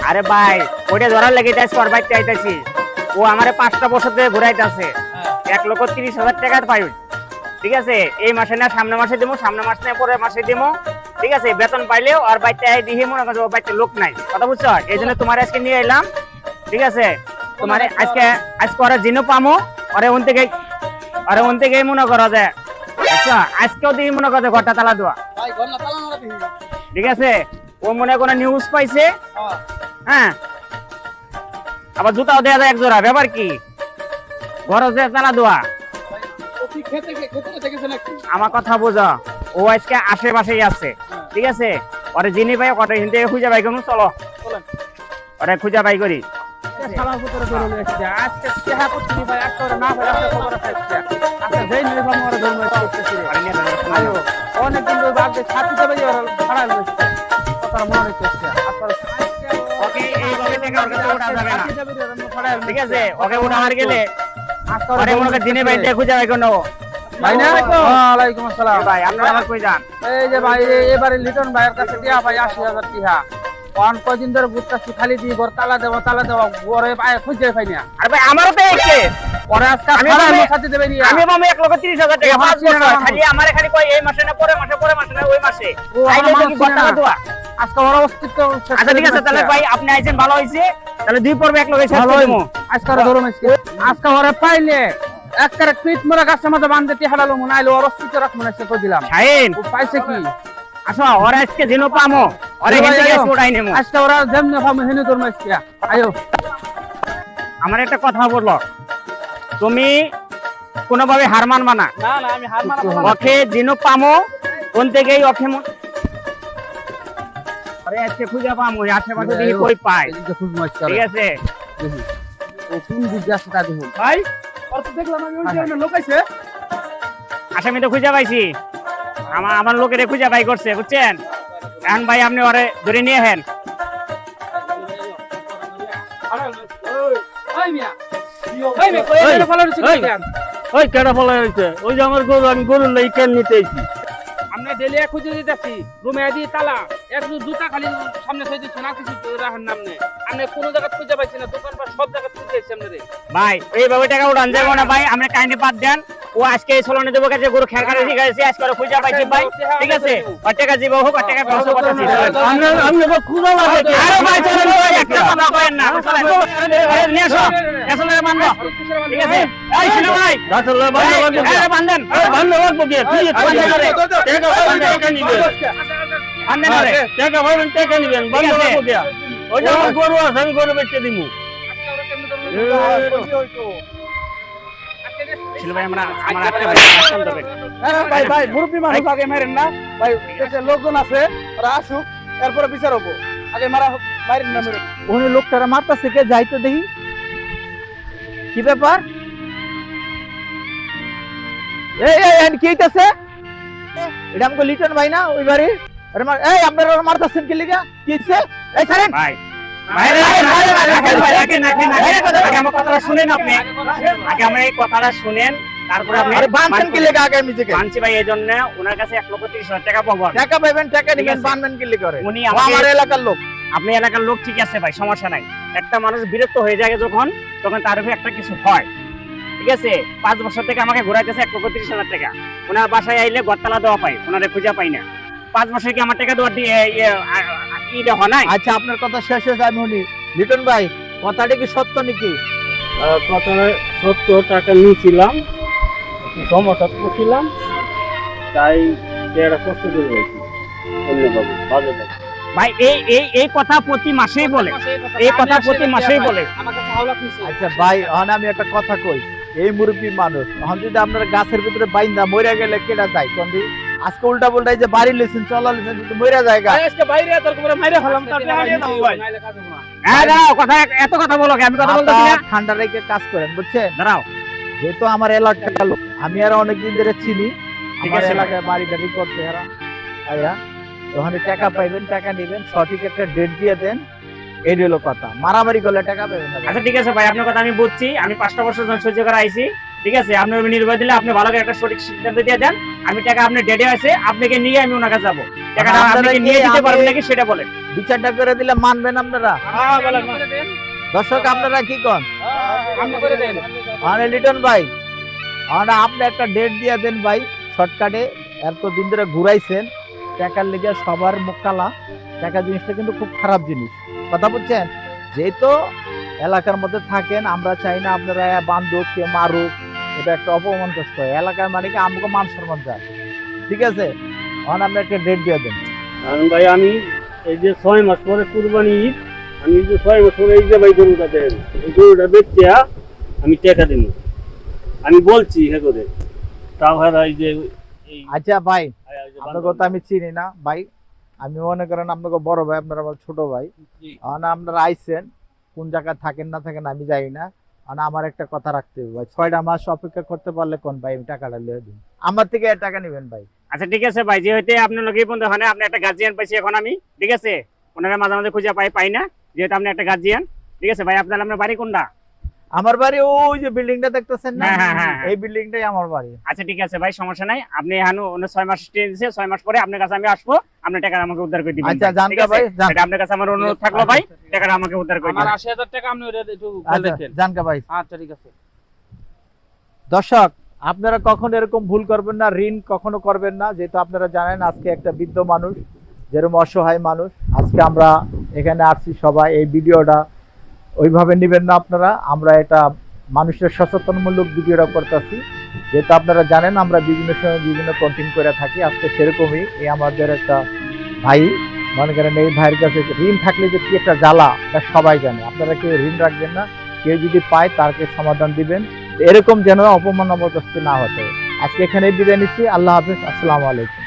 আরে ভাই ওটা ধরার লেগে যাইছি ওর বাইতে আইতাছি। ও আমারে 5টা বছর ধরে ঘুরাইতাছে। 1,30,000 টাকা পাই। ঠিক আছে, এই মাসে না সামনে মাসে দেবো, সামনে মাস না পরের মাসে দেবো। ঠিক আছে, বেতন পাইলেও আর বাইতে আই দিহি মনে করো বাইতে লোক নাই। কথা বুঝছো? এই জন্য তোমার আজকে নিয়ে এলাম। ঠিক আছে, তোমার আজকে ওরা জিনো পামো। ওরে ওন থেকে মনে করো যে আচ্ছা আজকেও দিই মনে করো ঘরটা তালা দেওয়া। ঠিক আছে, ও মনে কোনো নিউজ পাইছে। হ্যাঁ, আবার জুতাও দেওয়া যায় এক জোড়া। ব্যাপার কি ঘর তালা দেওয়া? আমার কথা বোঝা, ও আজকে আশেপাশেই আছে। ঠিক আছে, ওরে জিনি ভাই কত হিন্দে খুঁজে ভাই কোন চলো ওরে খুঁজে ভাই করি। ঠিক আছে, ওকে উঠাবার গেলে জিনি ভাই খুঁজে ভাই কোনো ভাই না ওয়ালাইকুম আসসালাম ভাই। আপনারা আমার কই যান? এই যে ভাই এবারে লিটন ভাইয়ের কাছে দিয়া ভাই 80,000 টাকা কোন কদিন ধরে ঘুরতাছি, খালি দি ঘর তালা দেওয়া ঘরে পায় খুঁজে পাই না। আরে ভাই আমারও তো একে পরে আজকে সাথে দেবে নি। আমি মামা 1,30,000 টাকা 5 বছর খালি আমারে খালি কই এই মাসে না পরের মাসে না ওই মাসে আইলে কি ঘর তালা দেওয়া? আজকে ওর অস্তিত্ব। আচ্ছা ঠিক আছে, তাহলে ভাই আপনি আইছেন ভালো হইছে। তাহলে দুই পর্বে এক লগে শেষ করে দেবো। আজকে ধরুন আজকে ওরে পাইলে একবারে পিট মোরা গাছের মধ্যে বাঁধতে টিহালালো মনে আইলো ওর অস্তিত্ব রাখ মনে সে দিলাম। শাহিন ও পাইছে কি? আসো ওরা আজকে জিনো পামো। ওরে হেঁটে গেছে ওটাই নেমো। আজকে ওরা যেমনে পামো হেনে তোর মাইছিয়া আয়ো। আমার একটা কথা বললো, তুমি কোনোভাবে হার মানবা না। না না আমি হার মানা ওকে জিনো পামো কোন থেকেই ওকে আরে আজকে খুঁজে পামো আশেপাশে দেখি কই পাই। ঠিক আছে, ও কোন দিকে তা দেখুন ভাই। ওর তো দেখলাম আমি ওই যে লোক আইছে। আসামি তো খুঁজে পাইছি। আমার লোকের খুঁজে বাই করছে, বুঝছেন? এখন ভাই আপনি ওরে ধরে নিয়ে হেন। ওই কেডা ফলাই হইছে? ওই যে আমার গরু, আমি গরুর লাগি কেন নিতে আইছি। আমরা ডেলি খুঁজে দিতেছি রুমে দি তালা একটু জুতা খালি সামনে থই দিচ্ছি না কিছু রাখার নাম নেই। আমি কোনো জায়গা খুঁজে পাইছি না, দোকান বা সব জায়গা খুঁজে আইছি আমরা রে ভাই। এইভাবে টাকা উড়ান যাবো না ভাই, আমরা কাহিনী বাদ দেন। ও আজকে এই চলনে দেবো কাছে গরু খেয়াল করে ঠিক আছে, আজকে ওরা খুঁজে পাইছি ভাই। ঠিক আছে, ওর টাকা জীব হোক, ওর টাকা ব্যবস্থা করতেছি। আমি খুঁজে লাগে আরে ভাই চলেন ভাই, একটা কথা করেন না। চলেন আরে নিয়ে আসো, আসলে মানবো। ঠিক আছে, এই শুনো ভাই আসলে আরে বান্ধেন বান্ধব লাগবো কি? তুই বান্ধেন করে টাকা নিবেন, বান্ধেন করে টাকা পাবেন, টাকা নিবেন, বান্ধব লাগবো কি? ওই যে আমার গরু আছে, আমি গরু বেচতে দিমু। ছিল ভাই আমরা আমার একটা ভাই আসেন তবে। ভাই ভাই মুরব্বী মানুষ আগে মারেন না ভাই, দেশে লোকজন আছে ওরা আসুক এরপরে বিচার হবো। আগে মারেন না মেরে। ওখানে লোকটারা মারতাছে কে যাইতো দেখি কি ব্যাপার। এই কি হইতাছে? এটা আমাকে লিটন ভাই না ওই বাড়ি? এই আপনারা মারতাছেন কি লিগা? কি হইছে? এই ছাড়েন ভাই ভাই আগে আমার কথাটা শুনেন আপনি। আগে আমার এই কথাটা শুনেন, তারপরে আপনি বানছেন কি লিগা? আগে নিজেকে মানছি ভাই, এই জন্য ওনার কাছে 1,30,000 টাকা পাবো। টাকা পাবেন, টাকা নিবেন, বানবেন কি লিগা? উনি আমার এলাকার লোক। আপনি এলাকার লোক ঠিক আছে ভাই, সমস্যা নাই। একটা মানুষ বিরক্ত হয়ে যায় যখন, তখন তার উপরে একটা কিছু হয়। ঠিক আছে, 5 বছর থেকে আমাকে ঘুরাইতেছে 1,30,000 টাকা। ওনার বাসায় আইলে গড়তালা দেওয়া পাই, ওনারে খুঁজে পাই না। 5 বছর কি আমার টাকা দেওয়ার হয় নাই? আচ্ছা আপনার কথা শেষ হয়েছে, আমি শুনি। লিটন ভাই কথাটা কি সত্য নাকি? কথাটা সত্য, টাকা নিয়েছিলাম, সমস্যা করছিলাম, তাই একটা কষ্ট করে রয়েছি। ধন্যবাদ, ভালো লাগে। ভাই এই কথা প্রতি মাসেই বলে, এই কথা প্রতি মাসেই বলে। আচ্ছা ভাই আমি একটা কথা কই, এই মুরব্বী মানুষ এখন যদি আপনারা গাছের ভিতরে বাইন্দা মরে গেলে কেটা যায় কোন দিন? আজকে উল্টা পাল্টা যে বাড়ি লেছেন চলা লেছেন কিন্তু মরে যায় গা। হ্যাঁ দাঁড়াও, কথা এত কথা বলো, আমি কথা বলতেছি না। ঠান্ডা রেখে কাজ করেন বুঝছেন? দাঁড়াও, যেহেতু আমার এলাকার লোক, আমি আর অনেকদিন ধরে চিনি, ঠিক আমার আছে। এলাকায় বাড়ি টাড়ি করতে এরা আয়া ওখানে টাকা পাইবেন, টাকা নিবেন, সঠিক একটা ডেট দিয়ে দেন। এই হলো কথা, মারামারি করলে টাকা পাবেন না। আচ্ছা ঠিক আছে ভাই, আপনার কথা আমি বুঝছি। আমি 5টা বছর সহ্য করে আইছি। ঠিক আছে আপনি নির্ভর দিলে আপনি ভালো করে একটা সঠিক সিদ্ধান্ত দিয়ে দেন। আমি টাকা আপনার ডেডে আছে, আপনাকে নিয়ে আমি ওনার কাছে যাবো। টাকাটা আপনারা আপনাকে কি নিয়ে দিতে আমি- পারবেন নাকি সেটা বলেন। বিচারটা করে দিলে মানবেন আপনারা? করে দেন। দর্শক আপনারা কি কন? আপনি করে দেন। মানে লিটন ভাই, মানে আপনি একটা ডেট দিয়ে দেন ভাই, শর্টকাটে। এতদিন ধরে ঘুরাইছেন, টাকার লেগে সবার মুখ কালা। টাকা জিনিসটা কিন্তু খুব খারাপ জিনিস, কথা বলছেন। যেহেতু এলাকার মধ্যে থাকেন, আমরা চাই না আপনারা বান্ধব কে মারুক, এটা একটা অপমানগ্রস্ত এলাকার, মানে কি আমাকে মান সম্মান যায়। ঠিক আছে, এখন আপনি একটা ডেট দিয়ে দেন। কারণ ভাই আমি এই যে 6 মাস পরে কুরবানি ঈদ, আমি এই যে 6 মাস পরে এই যে ভাই গরুটা দেন, এই গরুটা বেচে আমি টাকা দিব। আমি বলছি হ্যাঁ করে, তাও হ্যাঁ এই যে এই আচ্ছা ভাই, এই যে আপনার কথা আমি চিনি না ভাই, আমি মনে করেন আপনাকে বড় ভাই, আপনারা আমার ছোট ভাই। জি। আপনারা আইছেন, কোন জায়গায় থাকেন না থাকেন আমি জানি না। আমার একটা কথা রাখতে হবে ভাই, 6টা মাস অপেক্ষা করতে পারলে কোন ভাই আমি টাকাটা লিয়ে দিন, আমার থেকে টাকা নেবেন ভাই। আচ্ছা ঠিক আছে ভাই, যেহেতু আপনার লোকে বন্ধু হয় না, আপনি একটা গার্জিয়ান পাইছি এখন আমি, ঠিক আছে ওনারা মাঝে মাঝে খুঁজে পাই না, যেহেতু আপনি একটা গার্জিয়ান। ঠিক আছে ভাই, আপনার বাড়ি কোনটা? আমার বাড়ি ওই যে বিল্ডিংটা দেখতেছেন না, হ্যাঁ, হ্যাঁ, হ্যাঁ। এই বিল্ডিংটাই আমার বাড়ি। আচ্ছা ঠিক আছে ভাই, সমস্যা নাই। আপনি এখন 6 মাস স্টে দিয়েছে, 6 মাস পরে আপনার কাছে আমি আসবো, আপনি টাকা আমাকে উদ্ধার করে দিবেন। আচ্ছা ভাই, জান ঠিক কা আছে? ভাই, জান। এটা আপনার কাছে আমার অনুরোধ থাকলো ভাই, টাকাটা আমাকে উদ্ধার করে আমার দিবেন। 80,000 টাকা আপনি ওটা একটু খেয়াল আচ্ছা রাখেন। জান কা ভাই। আচ্ছা ঠিক আছে। দর্শক আপনারা কখনো এরকম ভুল করবেন না, ঋণ কখনো করবেন না। যেহেতু আপনারা জানেন আজকে একটা বৃদ্ধ মানুষ, যেরকম অসহায় মানুষ, আজকে আমরা এখানে আসছি সবাই, এই ভিডিওটা ওইভাবে নেবেন না আপনারা। আমরা এটা মানুষের সচেতনমূলক ভিডিওটা করতেছি, যেহেতু আপনারা জানেন আমরা বিভিন্ন সময় বিভিন্ন কন্টেন্ট করে থাকি। আজকে সেরকমই এই আমাদের একটা ভাই, মনে করেন এই ভাইয়ের কাছে ঋণ থাকলে যে কি একটা জ্বালা, এটা সবাই জানে। আপনারা কেউ ঋণ রাখবেন না, কেউ যদি পায় তারকে সমাধান দিবেন, এরকম যেন অপমান অবদস্তি না হতে। আজকে এখানে বিদায় নিচ্ছি, আল্লাহ হাফিজ, আসসালামু আলাইকুম।